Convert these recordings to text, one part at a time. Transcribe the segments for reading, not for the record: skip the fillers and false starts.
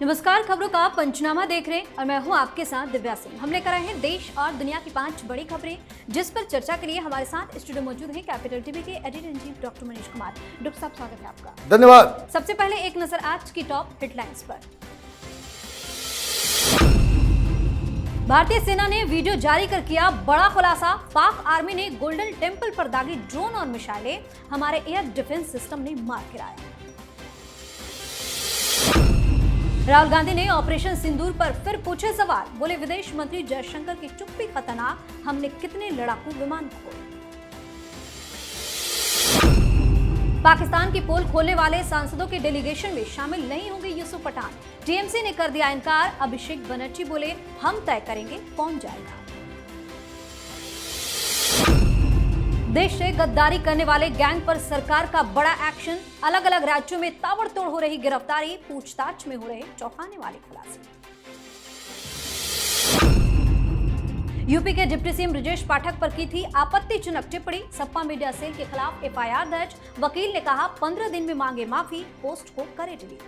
नमस्कार, खबरों का पंचनामा देख रहे हैं और मैं हूं आपके साथ दिव्या सिंह। हम लेकर आए हैं देश और दुनिया की 5 बड़ी खबरें, जिस पर चर्चा के लिए हमारे साथ स्टूडियो मौजूद हैं कैपिटल टीवी के editor in chief doctor Manish Kumar. Doctor साहब, स्वागत है आपका। धन्यवाद। सबसे पहले एक नजर आज की टॉप हेडलाइंस पर। भारतीय सेना ने वीडियो जारी कर किया बड़ा खुलासा। पाक आर्मी ने गोल्डन टेम्पल पर दागी ड्रोन और मिसाइलें, हमारे एयर डिफेंस सिस्टम ने मार गिराया। राहुल गांधी ने ऑपरेशन सिंदूर पर फिर पूछे सवाल, बोले विदेश मंत्री जयशंकर की चुप्पी खतरनाक, हमने कितने लड़ाकू विमान खोए। पाकिस्तान की पोल खोलने वाले सांसदों के डेलीगेशन में शामिल नहीं होंगे यूसुफ पठान। टीएमसी ने कर दिया इनकार। अभिषेक बनर्जी बोले हम तय करेंगे कौन जाएगा। देश से गद्दारी करने वाले गैंग पर सरकार का बड़ा एक्शन। अलग अलग राज्यों में ताबड़तोड़ हो रही गिरफ्तारी, पूछताछ में हो रहे चौंकाने वाले खुलासे। यूपी के डिप्टी सीएम ब्रजेश पाठक पर की थी आपत्तिजनक टिप्पणी। सपा मीडिया सेल के खिलाफ एफआईआर दर्ज। वकील ने कहा 15 दिन में मांगे माफी, पोस्ट को करे डिलीट।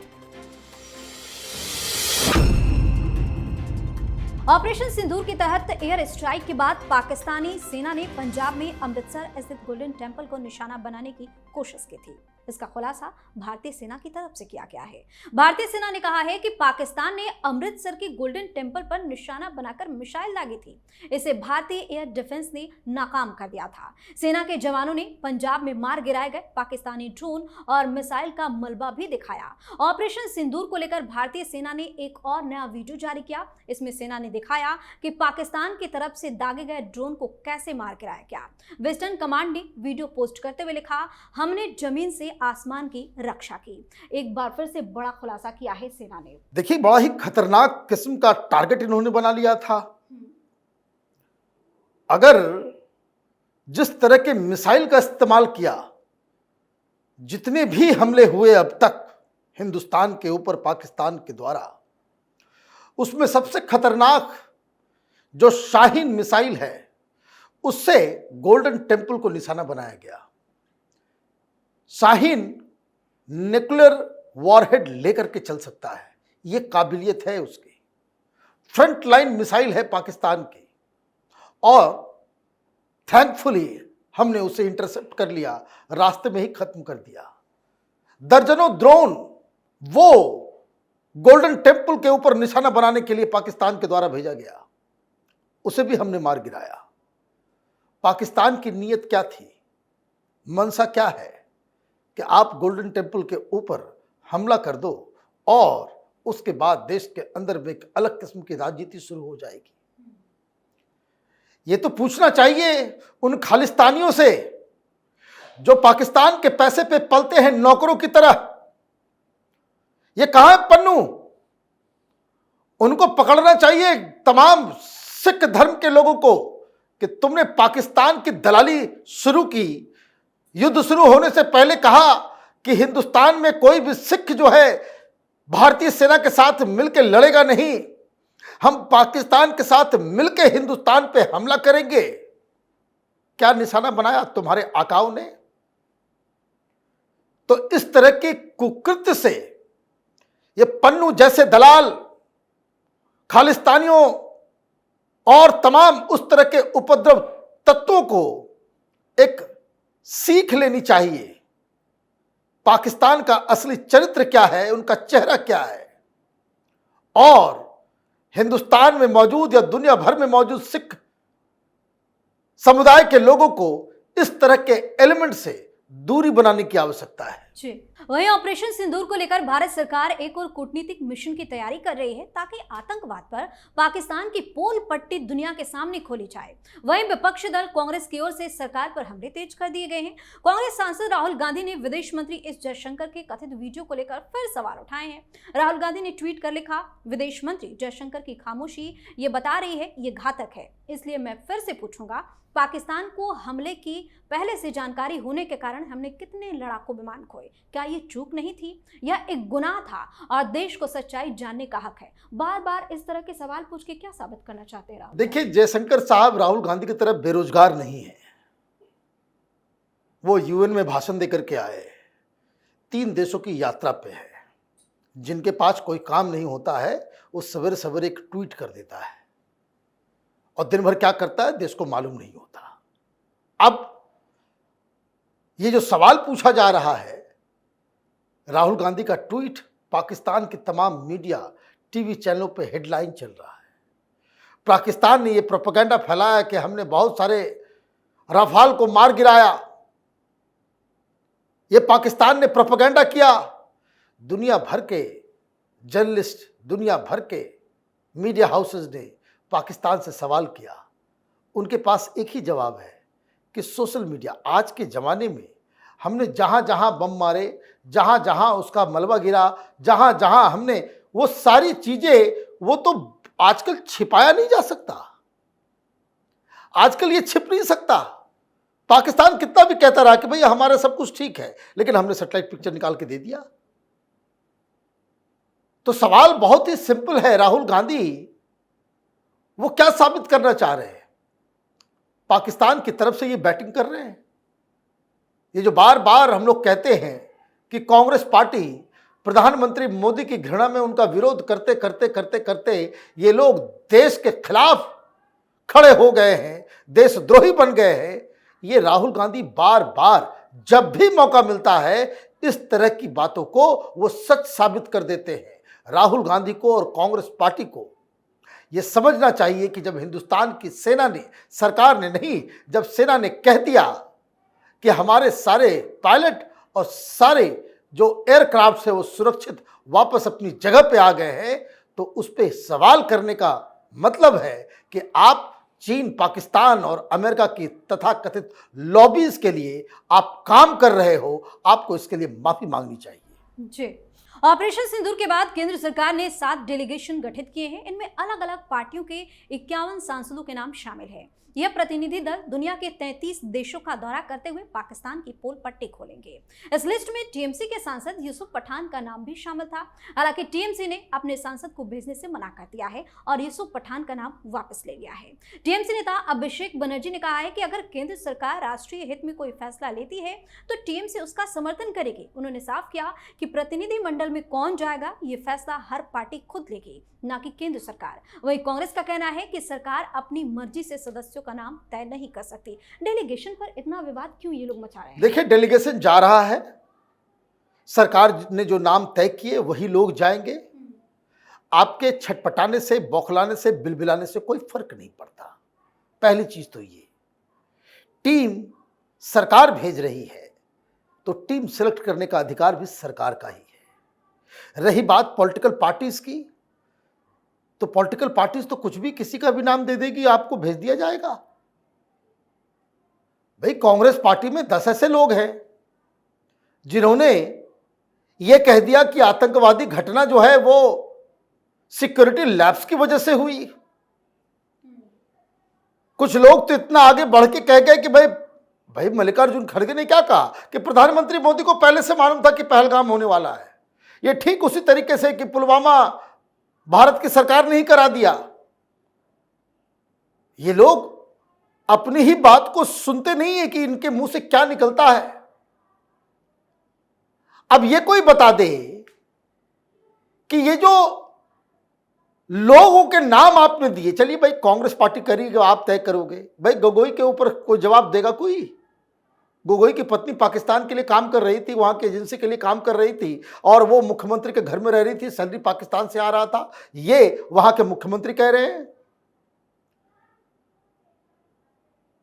ऑपरेशन सिंदूर के तहत एयर स्ट्राइक के बाद पाकिस्तानी सेना ने पंजाब में अमृतसर स्थित गोल्डन टेम्पल को निशाना बनाने की कोशिश की थी। इसका खुलासा भारतीय सेना की तरफ से किया गया है। भारतीय सेना ने कहा है कि पाकिस्तान ने अमृतसर के गोल्डन टेम्पल पर निशाना बनाकर मिसाइल दागी थी। इसे भारतीय एयर डिफेंस ने नाकाम कर दिया था। सेना के जवानों ने पंजाब में मार गिराए गए पाकिस्तानी ड्रोन और मिसाइल का मलबा भी दिखाया। ऑपरेशन सिंदूर को लेकर भारतीय सेना ने एक और नया वीडियो जारी किया। इसमें सेना ने दिखाया कि पाकिस्तान की तरफ से दागे गए ड्रोन को कैसे मार गिराया गया। वेस्टर्न कमांड ने वीडियो पोस्ट करते हुए लिखा, हमने जमीन से आसमान की रक्षा की। एक बार फिर से बड़ा खुलासा किया है सेना ने। देखिए, बड़ा ही खतरनाक किस्म का टारगेट इन्होंने बना लिया था। अगर जिस तरह के मिसाइल का इस्तेमाल किया, जितने भी हमले हुए अब तक हिंदुस्तान के ऊपर पाकिस्तान के द्वारा, उसमें सबसे खतरनाक जो शाहीन मिसाइल है, उससे गोल्डन टेम्पल को निशाना बनाया गया। शाहीन न्यूक्लियर वॉरहेड लेकर के चल सकता है, यह काबिलियत है उसकी। फ्रंट लाइन मिसाइल है पाकिस्तान की, और थैंकफुली हमने उसे इंटरसेप्ट कर लिया, रास्ते में ही खत्म कर दिया। दर्जनों ड्रोन वो गोल्डन टेम्पल के ऊपर निशाना बनाने के लिए पाकिस्तान के द्वारा भेजा गया, उसे भी हमने मार गिराया। पाकिस्तान की नीयत क्या थी, मनसा क्या है कि आप गोल्डन टेम्पल के ऊपर हमला कर दो और उसके बाद देश के अंदर में एक अलग किस्म की राजनीति शुरू हो जाएगी। ये तो पूछना चाहिए उन खालिस्तानियों से जो पाकिस्तान के पैसे पे पलते हैं नौकरों की तरह। ये कहां है पन्नू? उनको पकड़ना चाहिए, तमाम सिख धर्म के लोगों को, कि तुमने पाकिस्तान की दलाली शुरू की। युद्ध शुरू होने से पहले कहा कि हिंदुस्तान में कोई भी सिख जो है भारतीय सेना के साथ मिलकर लड़ेगा नहीं, हम पाकिस्तान के साथ मिलकर हिंदुस्तान पे हमला करेंगे। क्या निशाना बनाया तुम्हारे आकाओं ने? तो इस तरह के कुकृत्य से ये पन्नू जैसे दलाल, खालिस्तानियों और तमाम उस तरह के उपद्रव तत्वों को एक सीख लेनी चाहिए। पाकिस्तान का असली चरित्र क्या है, उनका चेहरा क्या है, और हिंदुस्तान में मौजूद या दुनिया भर में मौजूद सिख समुदाय के लोगों को इस तरह के एलिमेंट से दूरी बनाने की आवश्यकता है। जी, वहीं ऑपरेशन सिंदूर को लेकर भारत सरकार एक और कूटनीतिक मिशन की तैयारी कर रही है, ताकि आतंकवाद पर पाकिस्तान की पोल पट्टी दुनिया के सामने खोली जाए। वहीं विपक्षी दल कांग्रेस की ओर से सरकार पर हमले तेज कर दिए गए हैं। कांग्रेस सांसद राहुल गांधी ने विदेश मंत्री एस जयशंकर के कथित वीडियो को लेकर फिर सवाल उठाए हैं। राहुल गांधी ने ट्वीट कर लिखा, विदेश मंत्री जयशंकर की खामोशी ये बता रही है ये घातक है, इसलिए मैं फिर से पूछूंगा, पाकिस्तान को हमले की पहले से जानकारी होने के कारण हमने कितने लड़ाकू विमान खोए? क्या ये चूक नहीं थी? यह एक गुनाह था और देश को सच्चाई जानने का हक है। बार बार इस तरह के सवाल पूछ के क्या साबित करना चाहते हैं? देखिए, जयशंकर साहब राहुल गांधी की तरफ बेरोजगार नहीं है। वो यूएन में भाषण देकर के आए, 3 देशों की यात्रा पे है, जिनके पास कोई काम नहीं होता है वो सवेरे सवेरे एक ट्वीट कर देता है और दिन भर क्या करता है देश को मालूम नहीं होता। अब ये जो सवाल पूछा जा रहा है, राहुल गांधी का ट्वीट पाकिस्तान के तमाम मीडिया टीवी चैनलों पे हेडलाइन चल रहा है। पाकिस्तान ने ये प्रोपेगेंडा फैलाया कि हमने बहुत सारे राफाल को मार गिराया। ये पाकिस्तान ने प्रोपेगेंडा किया। दुनिया भर के जर्नलिस्ट, दुनिया भर के मीडिया हाउसेस ने पाकिस्तान से सवाल किया। उनके पास एक ही जवाब है कि सोशल मीडिया आज के ज़माने में हमने जहाँ जहाँ बम मारे, जहाँ जहाँ उसका मलबा गिरा, जहाँ जहाँ हमने वो सारी चीज़ें, वो तो आजकल छिपाया नहीं जा सकता। आजकल ये छिप नहीं सकता। पाकिस्तान कितना भी कहता रहा कि भाई हमारा सब कुछ ठीक है, लेकिन हमने सैटेलाइट पिक्चर निकाल के दे दिया। तो सवाल बहुत ही सिंपल है, राहुल गांधी वो क्या साबित करना चाह रहे हैं? पाकिस्तान की तरफ से ये बैटिंग कर रहे हैं। ये जो बार बार हम लोग कहते हैं कि कांग्रेस पार्टी प्रधानमंत्री मोदी की घृणा में उनका विरोध करते करते करते करते ये लोग देश के खिलाफ खड़े हो गए हैं, देशद्रोही बन गए हैं। ये राहुल गांधी बार बार जब भी मौका मिलता है इस तरह की बातों को वो सच साबित कर देते हैं। राहुल गांधी को और कांग्रेस पार्टी को ये समझना चाहिए कि जब हिंदुस्तान की सेना ने, सरकार ने नहीं, जब सेना ने कह दिया कि हमारे सारे पायलट और सारे जो एयरक्राफ्ट है वो सुरक्षित वापस अपनी जगह पे आ गए हैं, तो उस पर सवाल करने का मतलब है कि आप चीन, पाकिस्तान और अमेरिका की तथाकथित लॉबीज के लिए आप काम कर रहे हो। आपको इसके लिए माफी मांगनी चाहिए। जी। ऑपरेशन सिंदूर के बाद केंद्र सरकार ने 7 डेलीगेशन गठित किए हैं। इनमें अलग अलग पार्टियों के 51 सांसदों के नाम शामिल है। यह प्रतिनिधि दल दुनिया के 33 देशों का दौरा करते हुए पाकिस्तान की पोल पट्टी खोलेंगे। इस लिस्ट में टीएमसी के सांसद यूसुफ पठान का नाम भी शामिल था। हालांकि टीएमसी ने अपने सांसद को भेजने से मना कर दिया है और यूसुफ पठान का नाम वापस ले लिया है। टीएमसी नेता अभिषेक बनर्जी ने कहा है कि अगर केंद्र सरकार राष्ट्रीय हित में कोई फैसला लेती है तो टीएमसी उसका समर्थन करेगी। उन्होंने साफ किया कि प्रतिनिधि मंडल में कौन जाएगा ये फैसला हर पार्टी खुद लेगी, ना कि केंद्र सरकार। वहीं कांग्रेस का कहना है कि सरकार अपनी मर्जी से सदस्यों का नाम तय नहीं कर सकती। डेलीगेशन पर इतना विवाद क्यों ये लोग मचा रहे हैं? देखिए, डेलीगेशन जा रहा है, सरकार ने जो नाम तय किए वही लोग जाएंगे। आपके छटपटाने से, बौखलाने से, बिलबिलाने से कोई फर्क नहीं पड़ता। पहली चीज तो ये, टीम सरकार भेज रही है तो टीम सिलेक्ट करने का अधिकार भी सरकार का ही है। रही बात पॉलिटिकल पार्टीज की, तो पॉलिटिकल पार्टीज तो कुछ भी किसी का भी नाम दे देगी, आपको भेज दिया जाएगा। भाई, कांग्रेस पार्टी में 10 ऐसे लोग हैं जिन्होंने यह कह दिया कि आतंकवादी घटना जो है वो सिक्योरिटी लैप्स की वजह से हुई। कुछ लोग तो इतना आगे बढ़ के कह गए कि भाई मल्लिकार्जुन खड़गे ने क्या कहा कि प्रधानमंत्री मोदी को पहले से मालूम था कि पहलगाम होने वाला है। यह ठीक उसी तरीके से कि पुलवामा भारत की सरकार ने ही करा दिया। ये लोग अपनी ही बात को सुनते नहीं है कि इनके मुंह से क्या निकलता है। अब ये कोई बता दे कि ये जो लोगों के नाम आपने दिए, चलिए भाई कांग्रेस पार्टी करेगी, आप तय करोगे। भाई गोगोई के ऊपर कोई जवाब देगा कोई? गोगोई की पत्नी पाकिस्तान के लिए काम कर रही थी, वहां की एजेंसी के लिए काम कर रही थी और वो मुख्यमंत्री के घर में रह रही थी, सैलरी पाकिस्तान से आ रहा था। ये वहां के मुख्यमंत्री कह रहे हैं।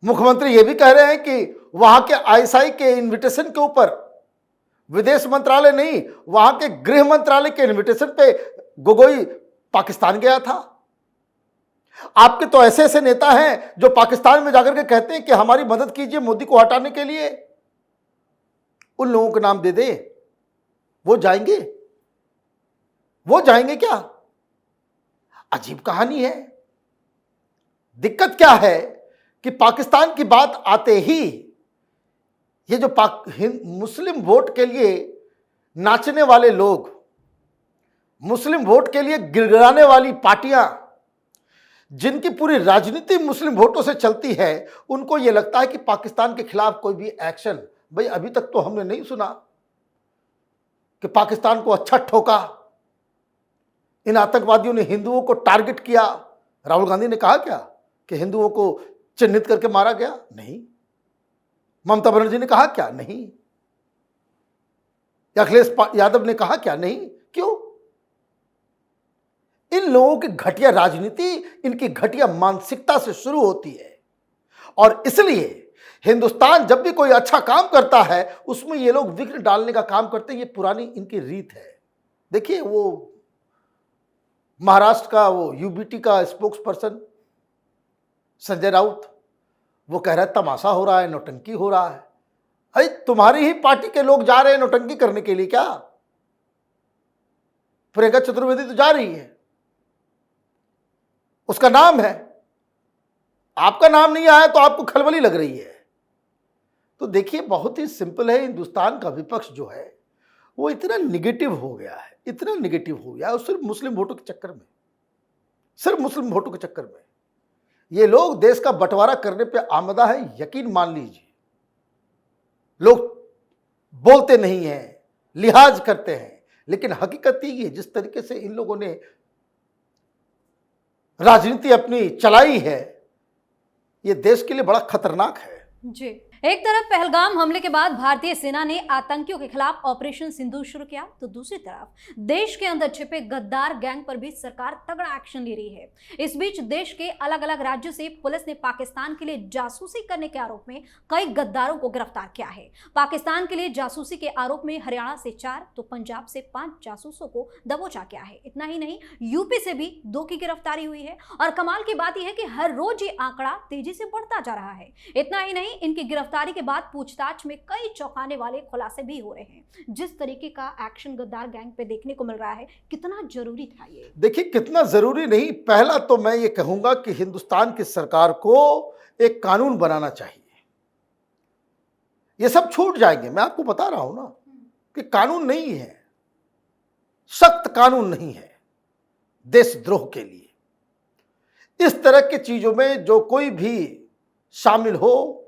मुख्यमंत्री ये भी कह रहे हैं कि वहां के आईएसआई के इनविटेशन के ऊपर, विदेश मंत्रालय नहीं, वहां के गृह मंत्रालय के इनविटेशन पे गोगोई पाकिस्तान गया था। आपके तो ऐसे ऐसे नेता हैं जो पाकिस्तान में जाकर के कहते हैं कि हमारी मदद कीजिए मोदी को हटाने के लिए। उन लोगों के नाम दे दे, वो जाएंगे? वो जाएंगे क्या? अजीब कहानी है। दिक्कत क्या है कि पाकिस्तान की बात आते ही ये जो मुस्लिम वोट के लिए नाचने वाले लोग, मुस्लिम वोट के लिए गिड़गिड़ाने वाली पार्टियां, जिनकी पूरी राजनीति मुस्लिम वोटों से चलती है, उनको यह लगता है कि पाकिस्तान के खिलाफ कोई भी एक्शन, भाई अभी तक तो हमने नहीं सुना कि पाकिस्तान को अच्छा ठोका, इन आतंकवादियों ने हिंदुओं को टारगेट किया। राहुल गांधी ने कहा क्या कि हिंदुओं को चिन्हित करके मारा गया? नहीं। ममता बनर्जी ने कहा क्या? नहीं। अखिलेश यादव ने कहा क्या? नहीं। क्यों? इन लोगों की घटिया राजनीति, इनकी घटिया मानसिकता से शुरू होती है, और इसलिए हिंदुस्तान जब भी कोई अच्छा काम करता है उसमें ये लोग विघ्न डालने का काम करते हैं। ये पुरानी इनकी रीत है। देखिए, वो महाराष्ट्र का वो यूबीटी का स्पोक्स पर्सन संजय राउत, वो कह रहा है तमाशा हो रहा है, नौटंकी हो रहा है। अरे तुम्हारी ही पार्टी के लोग जा रहे हैं नौटंकी करने के लिए क्या? प्रियंका चतुर्वेदी तो जा रही है, उसका नाम है, आपका नाम नहीं आया तो आपको खलबली लग रही है। तो देखिए, बहुत ही सिंपल है। हिंदुस्तान का विपक्ष जो है वो इतना निगेटिव हो गया है, इतना निगेटिव हो गया है, सिर्फ मुस्लिम वोटों के चक्कर में, सिर्फ मुस्लिम वोटों के चक्कर में ये लोग देश का बंटवारा करने पे आमदा है। यकीन मान लीजिए, लोग बोलते नहीं हैं, लिहाज करते हैं, लेकिन हकीकत ये है, जिस तरीके से इन लोगों ने राजनीति अपनी चलाई है, ये देश के लिए बड़ा खतरनाक है। जी, एक तरफ पहलगाम हमले के बाद भारतीय सेना ने आतंकियों के खिलाफ ऑपरेशन सिंदूर शुरू किया, तो दूसरी तरफ देश के अंदर छिपे गद्दार गैंग पर भी सरकार तगड़ा एक्शन ले रही है। इस बीच देश के अलग अलग राज्यों से पुलिस ने पाकिस्तान के लिए जासूसी करने के आरोप में कई गद्दारों को गिरफ्तार किया है। पाकिस्तान के लिए जासूसी के आरोप में हरियाणा से 4 तो पंजाब से 5 जासूसों को दबोचा गया है। इतना ही नहीं, यूपी से भी 2 की गिरफ्तारी हुई है, और कमाल की बात यह है कि हर रोज ये आंकड़ा तेजी से बढ़ता जा रहा है। इतना ही नहीं, इनकी गिरफ्तारी के बाद पूछताछ में कई चौंकाने वाले खुलासे भी हो रहे हैं। जिस तरीके का एक्शन गद्दार गैंग पे देखने को मिल रहा है, कितना जरूरी था ये? देखिए, कितना जरूरी नहीं, पहला तो मैं ये कहूंगा कि हिंदुस्तान की सरकार को एक कानून बनाना चाहिए। ये सब छूट जाएंगे, मैं आपको बता रहा हूं ना कि कानून नहीं है, सख्त कानून नहीं है देशद्रोह के लिए। इस तरह की चीजों में जो कोई भी शामिल हो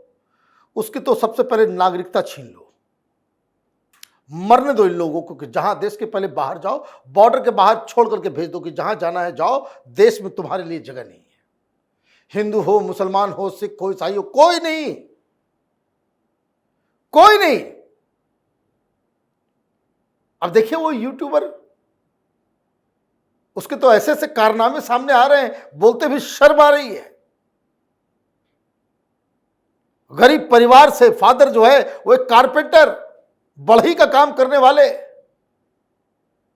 उसकी तो सबसे पहले नागरिकता छीन लो, मरने दो इन लोगों को। कि जहां देश के पहले बाहर जाओ, बॉर्डर के बाहर छोड़ करके भेज दो कि जहां जाना है जाओ, देश में तुम्हारे लिए जगह नहीं है। हिंदू हो, मुसलमान हो, सिख हो, ईसाई हो, कोई नहीं, कोई नहीं। अब देखिए, वो यूट्यूबर, उसके तो ऐसे ऐसे कारनामे सामने आ रहे हैं, बोलते भी शर्म आ रही है। गरीब परिवार से फादर जो है वो एक कारपेंटर, बढ़ई का काम करने वाले,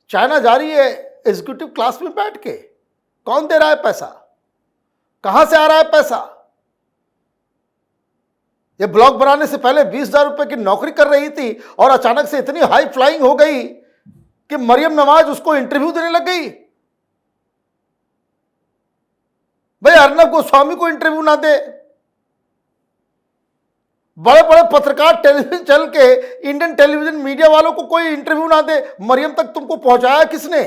चाइना जा रही है एग्जीक्यूटिव क्लास में बैठ के। कौन दे रहा है पैसा? कहां से आ रहा है पैसा? ये ब्लॉग बनाने से पहले 20,000 रुपए की नौकरी कर रही थी और अचानक से इतनी हाई फ्लाइंग हो गई कि मरियम नवाज उसको इंटरव्यू देने लग गई। भाई, अर्नब गोस्वामी को इंटरव्यू ना दे, बड़े बड़े पत्रकार टेलीविजन चल के, इंडियन टेलीविजन मीडिया वालों को कोई इंटरव्यू ना दे, मरियम तक तुमको पहुंचाया किसने?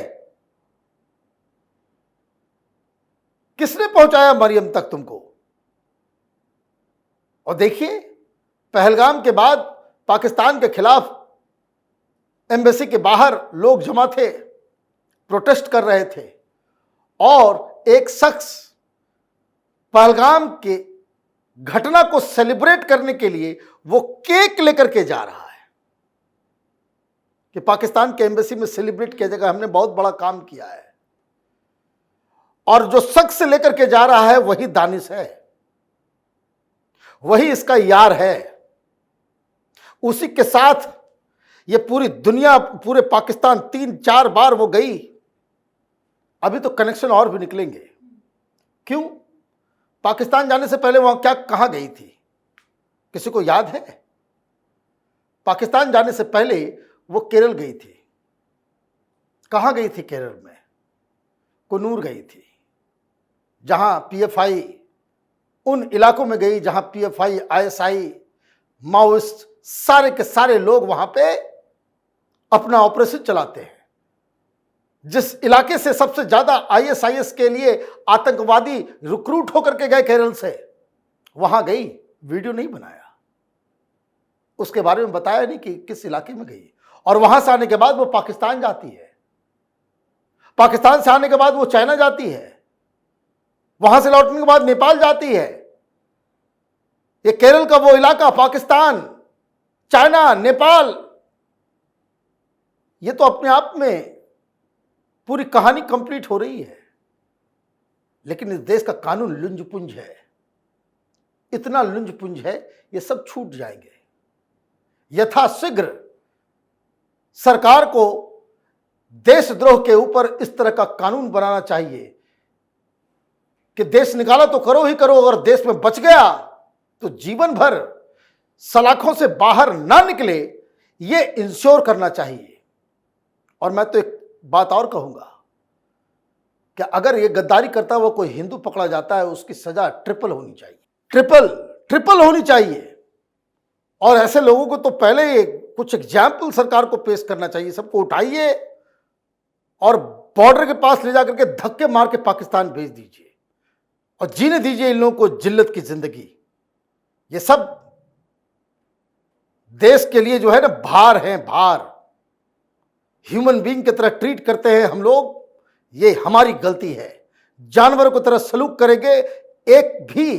किसने पहुंचाया मरियम तक तुमको? और देखिए, पहलगाम के बाद पाकिस्तान के खिलाफ एम्बेसी के बाहर लोग जमा थे, प्रोटेस्ट कर रहे थे, और एक शख्स पहलगाम के घटना को सेलिब्रेट करने के लिए वो केक लेकर के जा रहा है कि पाकिस्तान के एम्बेसी में सेलिब्रेट किया जाएगा, हमने बहुत बड़ा काम किया है। और जो शख्स लेकर के जा रहा है वही दानिश है, वही इसका यार है। उसी के साथ ये पूरी दुनिया, पूरे पाकिस्तान 3-4 बार वो गई। अभी तो कनेक्शन और भी निकलेंगे। क्यों? पाकिस्तान जाने से पहले वहां क्या, कहां गई थी? किसी को याद है? पाकिस्तान जाने से पहले वो केरल गई थी। कहां गई थी केरल में? कुन्नूर गई थी, जहां पीएफआई, उन इलाकों में गई जहां पीएफआई, आईएसआई, माओइस्ट, सारे के सारे लोग वहां पे अपना ऑपरेशन चलाते हैं। जिस इलाके से सबसे ज्यादा आईएसआईएस के लिए आतंकवादी रिक्रूट होकर के गए केरल से, वहां गई, वीडियो नहीं बनाया, उसके बारे में बताया नहीं कि किस इलाके में गई। और वहां से आने के बाद वो पाकिस्तान जाती है। पाकिस्तान से आने के बाद वो चाइना जाती है, वहां से लौटने के बाद नेपाल जाती है। ये केरल का वो इलाका, पाकिस्तान, चाइना, नेपाल, ये तो अपने आप में पूरी कहानी कंप्लीट हो रही है। लेकिन इस देश का कानून लुंज-पुंज है, इतना लुंज-पुंज है, ये सब छूट जाएंगे। यथाशीघ्र सरकार को देशद्रोह के ऊपर इस तरह का कानून बनाना चाहिए कि देश निकाला तो करो ही करो, अगर देश में बच गया तो जीवन भर सलाखों से बाहर ना निकले, ये इंश्योर करना चाहिए। और मैं तो एक बात और कहूंगा कि अगर ये गद्दारी करता हुआ कोई हिंदू पकड़ा जाता है, उसकी सजा ट्रिपल होनी चाहिए, ट्रिपल होनी चाहिए। और ऐसे लोगों को तो पहले कुछ एग्जाम्पल सरकार को पेश करना चाहिए। सबको उठाइए और बॉर्डर के पास ले जाकर के धक्के मार के पाकिस्तान भेज दीजिए और जीने दीजिए इन लोगों को जिल्लत की जिंदगी। ये सब देश के लिए जो है ना भार है, भार। ह्यूमन बीइंग की तरह ट्रीट करते हैं हम लोग, ये हमारी गलती है। जानवरों की तरह सलूक करेंगे, एक भी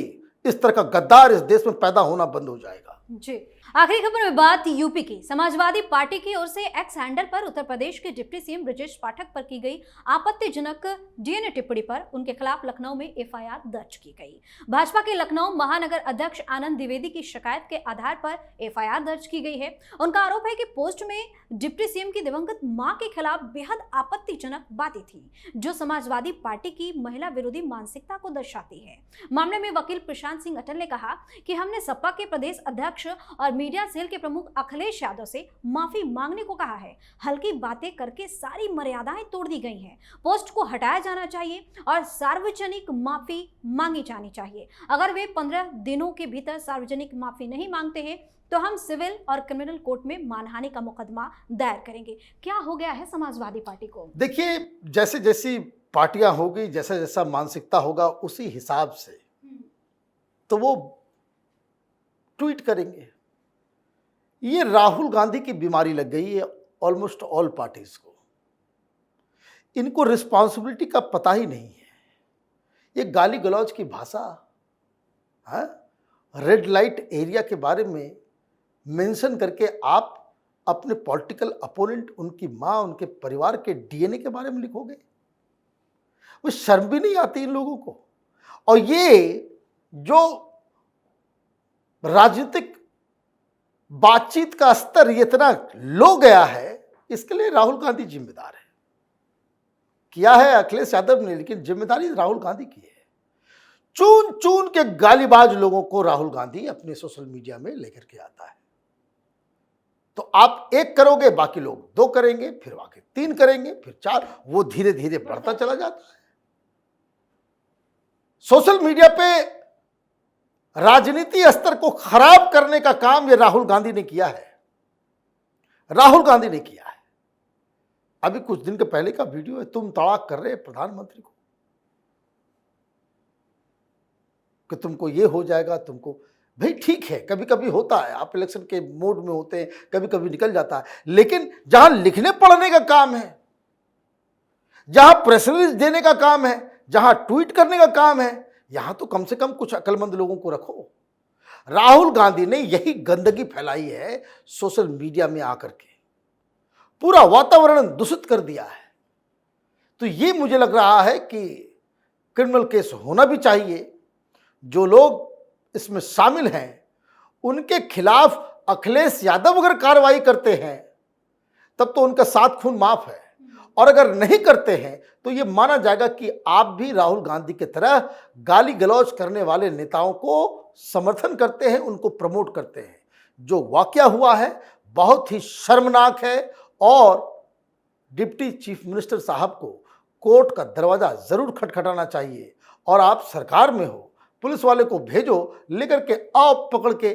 इस तरह का गद्दार इस देश में पैदा होना बंद हो जाएगा। जी, आखिरी खबर में बात यूपी की। समाजवादी पार्टी की ओर से एक्स हैंडल पर उत्तर प्रदेश के डिप्टी सीएम ब्रजेश पाठक पर की गई आपत्तिजनक डीएनए टिप्पणी पर उनके खिलाफ लखनऊ में एफआईआर दर्ज की गई। भाजपा के लखनऊ महानगर अध्यक्ष आनंद द्विवेदी की शिकायत के आधार पर एफआईआर दर्ज की गई है। उनका आरोप है कि पोस्ट में डिप्टी सीएम की दिवंगत मां के खिलाफ बेहद आपत्तिजनक बातें थी, जो समाजवादी पार्टी की महिला विरोधी मानसिकता को दर्शाती है। मामले में वकील प्रशांत सिंह अटल ने कहा कि हमने सपा के प्रदेश अध्यक्ष और मीडिया सेल के प्रमुख अखिलेश यादव से माफी मांगने को कहा है। हल्की बातें करके सारी मर्यादाएं तोड़ दी गई हैं। पोस्ट को हटाया जाना चाहिए और सार्वजनिक माफी मांगी जानी चाहिए। अगर वे 15 दिनों के भीतर सार्वजनिक माफी नहीं मांगते हैं तो हम सिविल और क्रिमिनल कोर्ट में मानहानि का मुकदमा दायर करेंगे। क्या हो गया है समाजवादी पार्टी को? देखिए, जैसे जैसी पार्टियां होगी, जैसा जैसा मानसिकता होगा, उसी हिसाब से तो वो ट्वीट करेंगे। ये राहुल गांधी की बीमारी लग गई है ऑलमोस्ट ऑल पार्टीज को। इनको रिस्पॉन्सिबिलिटी का पता ही नहीं है। ये गाली गलौज की भाषा, रेड लाइट एरिया के बारे में मेंशन करके आप अपने पॉलिटिकल अपोनेंट, उनकी मां, उनके परिवार के डीएनए के बारे में लिखोगे? वो शर्म भी नहीं आती इन लोगों को। और ये जो राजनीतिक बातचीत का स्तर इतना लो गया है, इसके लिए राहुल गांधी जिम्मेदार है। किया है अखिलेश यादव ने, लेकिन जिम्मेदारी राहुल गांधी की है। चुन चुन के गालीबाज लोगों को राहुल गांधी अपने सोशल मीडिया में लेकर के आता है। तो आप एक करोगे, बाकी लोग 2 करेंगे, फिर बाकी 3 करेंगे, फिर 4, वो धीरे धीरे बढ़ता चला जाता है। सोशल मीडिया पे राजनीति स्तर को खराब करने का काम ये राहुल गांधी ने किया है। राहुल गांधी ने किया है। अभी कुछ दिन के पहले का वीडियो है, तुम तड़ाक कर रहे हैं प्रधानमंत्री को कि तुमको ये हो जाएगा, तुमको। भाई ठीक है, कभी कभी होता है, आप इलेक्शन के मोड में होते हैं, कभी कभी निकल जाता है। लेकिन जहां लिखने पढ़ने का काम है, जहां प्रेस रिलीज देने का काम है, जहां ट्वीट करने का काम है, यहां तो कम से कम कुछ अक्लमंद लोगों को रखो। राहुल गांधी ने यही गंदगी फैलाई है सोशल मीडिया में आकर के, पूरा वातावरण दूषित कर दिया है। तो ये मुझे लग रहा है कि क्रिमिनल केस होना भी चाहिए। जो लोग इसमें शामिल हैं उनके खिलाफ अखिलेश यादव अगर कार्रवाई करते हैं तब तो उनका 7 खून माफ है, और अगर नहीं करते हैं तो ये माना जाएगा कि आप भी राहुल गांधी की तरह गाली गलौज करने वाले नेताओं को समर्थन करते हैं, उनको प्रमोट करते हैं। जो वाकया हुआ है बहुत ही शर्मनाक है, और डिप्टी चीफ मिनिस्टर साहब को कोर्ट का दरवाजा जरूर खटखटाना चाहिए। और आप सरकार में हो, पुलिस वाले को भेजो, लेकर के आओ पकड़ के।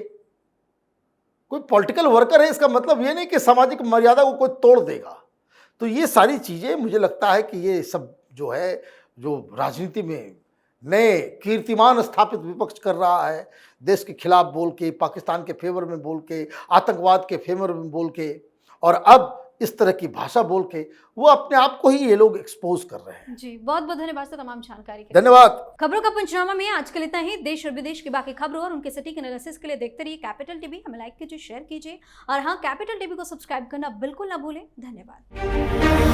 कोई पॉलिटिकल वर्कर है, इसका मतलब ये नहीं कि सामाजिक मर्यादा को कोई तोड़ देगा। तो ये सारी चीज़ें मुझे लगता है कि ये सब जो है, जो राजनीति में नए कीर्तिमान स्थापित विपक्ष कर रहा है, देश के खिलाफ बोल के, पाकिस्तान के फेवर में बोल के, आतंकवाद के फेवर में बोल के, और अब इस तरह की भाषा बोल के वो अपने आप को ही ये लोग एक्सपोज कर रहे हैं। जी, बहुत बहुत धन्यवाद सर तमाम जानकारी के लिए। धन्यवाद। खबरों का पंचनामा में आज के लिए इतना ही। देश और विदेश की बाकी खबरों और उनके सटीक एनालिसिस के लिए देखते रहिए कैपिटल टीवी। हमें लाइक कीजिए, शेयर कीजिए और हाँ, कैपिटल टीवी को सब्सक्राइब करना बिल्कुल ना भूलें। धन्यवाद।